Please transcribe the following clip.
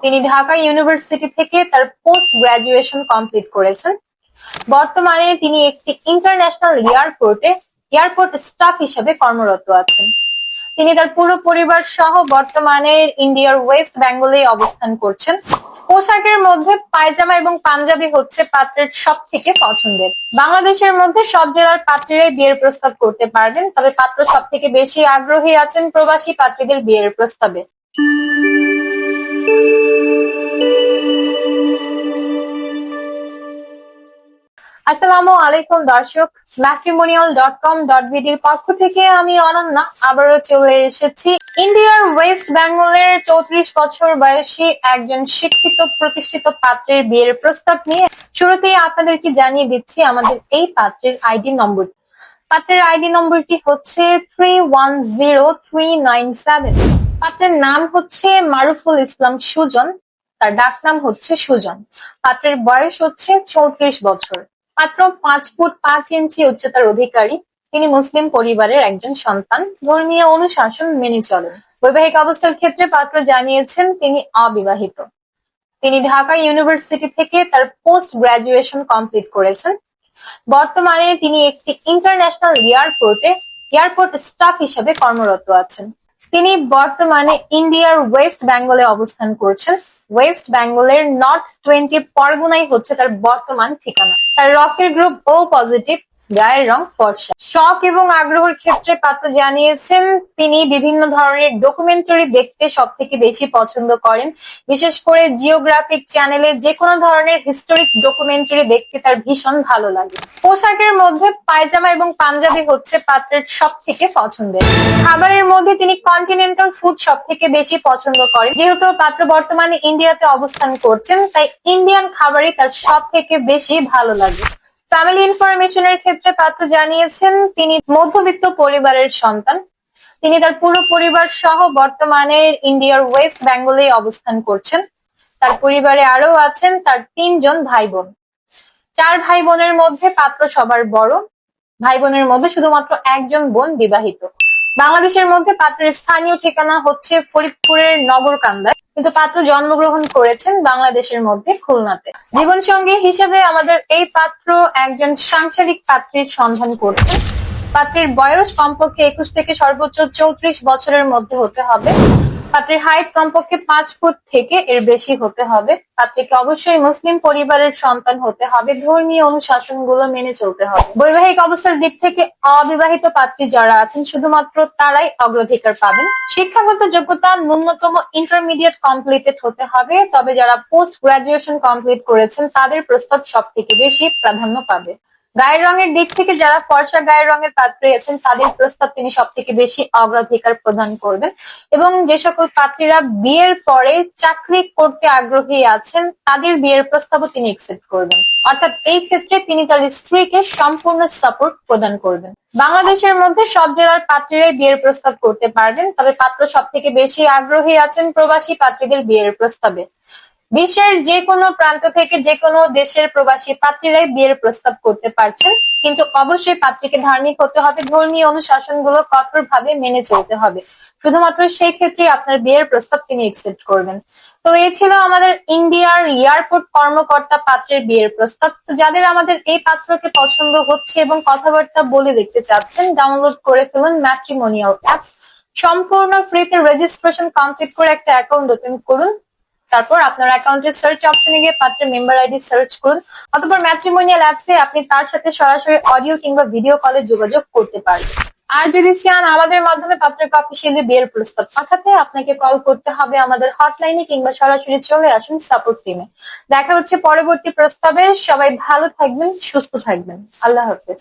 তিনি ঢাকা ইউনিভার্সিটি থেকে তার পোস্ট গ্রাজুয়েশন কমপ্লিট করেছেন। বর্তমানে তিনি একটি ইন্টারন্যাশনাল এয়ারপোর্ট স্টাফ হিসেবে কর্মরত আছেন। তিনি তার পুরো পরিবার সহ বর্তমানে ইন্ডিয়ার ওয়েস্ট বেঙ্গলে অবস্থান করছেন। পোশাকের মধ্যে পায়জামা এবং পাঞ্জাবি হচ্ছে পাত্রের সব থেকে পছন্দের। বাংলাদেশের মধ্যে সব জেলার পাত্রীরাই বিয়ের প্রস্তাব করতে পারবেন, তবে পাত্র সব থেকে বেশি আগ্রহী আছেন প্রবাসী পাত্রীদের বিয়ের প্রস্তাবে। আসসালামু আলাইকুম দর্শক, matrimonial.com.bd এর পক্ষ থেকে আমি অনন্যা আবারও চলে এসেছি ইন্ডিয়ার ওয়েস্ট বেঙ্গলের 34 বছর বয়সী একজন শিক্ষিত প্রতিষ্ঠিত পাত্রের বিয়ের প্রস্তাব নিয়ে। শুরুতেই আপনাদেরকে জানিয়ে দিচ্ছি আমাদের এই পাত্রের আইডি নম্বর। পাত্রের আইডি নম্বরটি হচ্ছে 310397। পাত্রের নাম হচ্ছে মারুফুল ইসলাম সুজন, তার ডাক নাম হচ্ছে সুজন। পাত্রের বয়স হচ্ছে 34 বছর। মাত্র 5 ফুট 5 ইঞ্চি উচ্চতার অধিকারী। তিনি মুসলিম পরিবারের একজন সন্তান। ধর্মীয় অনুশাসন মেনে চলেন। বৈবাহিক অবস্থার ক্ষেত্রে পাত্র জানিয়েছেন তিনি অবিবাহিত। তিনি ঢাকা ইউনিভার্সিটি থেকে তার পোস্ট গ্রাজুয়েশন কমপ্লিট করেছেন। বর্তমানে তিনি একটি ইন্টারন্যাশনাল এয়ারপোর্ট স্টাফ হিসেবে কর্মরত আছেন। তিনি বর্তমানে ইন্ডিয়ার ওয়েস্ট বেঙ্গলে অবস্থান করছেন। ওয়েস্ট বেঙ্গলের নর্থ 20 পরগনাই হচ্ছে তার বর্তমান ঠিকানা। তার রক্তের গ্রুপ ও পজিটিভ, গায়ের রং ফর্সা। শখ এবং আগ্রহের ক্ষেত্রে পাত্র জানিয়েছেন তিনি বিভিন্ন ধরনের ডকুমেন্টারি দেখতে সব থেকে বেশি পছন্দ করেন। বিশেষ করে জিওগ্রাফিক চ্যানেলে যে কোনো ধরনের হিস্টোরিক ডকুমেন্টারি দেখতে তার ভীষণ ভালো লাগে। পোশাকের মধ্যে পায়জামা এবং পাঞ্জাবি হচ্ছে পাত্রের সব থেকে পছন্দের। খাবারের মধ্যে তিনি কন্টিনেন্টাল ফুড সব থেকে বেশি পছন্দ করেন। যেহেতু পাত্র বর্তমানে ইন্ডিয়াতে অবস্থান করছেন, তাই ইন্ডিয়ান খাবারই তার সব থেকে বেশি ভালো লাগে। ফ্যামিলি ইনফরমেশনের ক্ষেত্রে পাত্র জানিয়েছেন তিনি মধ্যবিত্ত পরিবারের সন্তান। তিনি তার পুরো পরিবার সহ বর্তমানে ইন্ডিয়ার ওয়েস্ট বেঙ্গলে অবস্থান করছেন। তার পরিবারে আরো আছেন তার 3 জন ভাই বোন। 4 ভাই বোনের মধ্যে পাত্র সবার বড়। ভাই বোনের মধ্যে শুধুমাত্র একজন বোন বিবাহিত। বাংলাদেশের মধ্যে পাত্রের স্থানীয় ঠিকানা হচ্ছে ফরিদপুরের নগরকান্দায়, কিন্তু পাত্র জন্মগ্রহণ করেছেন বাংলাদেশের মধ্যে খুলনাতে। জীবনসঙ্গী হিসেবে আমাদের এই পাত্র একজন সাংসারিক পাত্রীর সন্ধান করছেন। পাত্রীর বয়স কমপক্ষে 21 থেকে সর্বোচ্চ 34 বছরের মধ্যে হতে হবে। পাত্রীর হাইট কমপক্ষে 5 ফুট থেকে এর বেশি হতে হবে। পাত্রীকে অবশ্যই মুসলিম পরিবারের সন্তান হতে হবে। ধর্মীয় অনুশাসনগুলো মেনে চলতে হবে। বৈবাহিক অবস্থার দিক থেকে অবিবাহিত পাত্রী যারা আছেন শুধুমাত্র তারাই অগ্রাধিকার পাবেন। শিক্ষাগত যোগ্যতা ন্যূনতম ইন্টারমিডিয়েট কমপ্লিটেড হতে হবে, তবে যারা পোস্ট গ্রাজুয়েশন কমপ্লিট করেছেন তাদের প্রস্তাব সব থেকে বেশি প্রাধান্য পাবে। গায়ের রঙের দিক থেকে যারা ফর্সা গায়ের রঙের পাত্রী আছেন তাদের প্রস্তাব তিনি সব থেকে বেশি অগ্রাধিকার প্রদান করবেন, এবং যে সকল পাত্রীরা বিয়ের পরে চাকরি করতে আগ্রহী আছেন তাদের বিয়ের প্রস্তাবও তিনি একসেপ্ট করবেন। অর্থাৎ এই ক্ষেত্রে তিনি তার স্ত্রীকে সম্পূর্ণ সাপোর্ট প্রদান করবেন। বাংলাদেশের মধ্যে সব জেলার পাত্রীরাই বিয়ের প্রস্তাব করতে পারবেন, তবে পাত্র সব থেকে বেশি আগ্রহী আছেন প্রবাসী পাত্রীদের বিয়ের প্রস্তাবে। বিশ্বের যে কোনো প্রান্ত থেকে যে কোনো দেশের প্রবাসী পাত্রীরাই বিয়ের প্রস্তাব করতে পারছেন, কিন্তু অবশ্যই পাত্রীকে ধার্মিক হতে হবে। ধর্মীয় অনুশাসনগুলো কঠোরভাবে মেনে চলতে হবে। শুধুমাত্র সেই ক্ষেত্রে আপনার বিয়ের প্রস্তাব তিনি একসেপ্ট করবেন। তো এই ছিল আমাদের ইন্ডিয়ার এয়ারপোর্ট কর্মকর্তা পাত্রের বিয়ের প্রস্তাব। তো যাদের আমাদের এই পাত্রকে পছন্দ হচ্ছে এবং কথাবার্তা বলে দেখতে চাচ্ছেন, ডাউনলোড করে ফেলুন ম্যাট্রিমোনিয়াল অ্যাপ। সম্পূর্ণ ফ্রিতে রেজিস্ট্রেশন কমপ্লিট করে একটা অ্যাকাউন্ট ওপেন করুন। তারপর আপনার অ্যাকাউন্টের সার্চ অপশনে গিয়ে পাত্রের মেম্বার আইডি সার্চ করুন। অতঃপর ম্যাট্রিমোনিয়াল অ্যাপসে আপনি তার সাথে সরাসরি অডিও কিংবা ভিডিও কলে যোগাযোগ করতে পারবেন। আর যদি চান আমাদের মাধ্যমে পাত্রকে অফিসিয়ালি বিয়ের প্রস্তাব পাঠাতে, আপনাকে কল করতে হবে আমাদের হটলাইনে কিংবা সরাসরি চলে আসুন সাপোর্ট টিমে। দেখা হচ্ছে পরবর্তী প্রস্তাবে। সবাই ভালো থাকবেন, সুস্থ থাকবেন। আল্লাহ হাফেজ।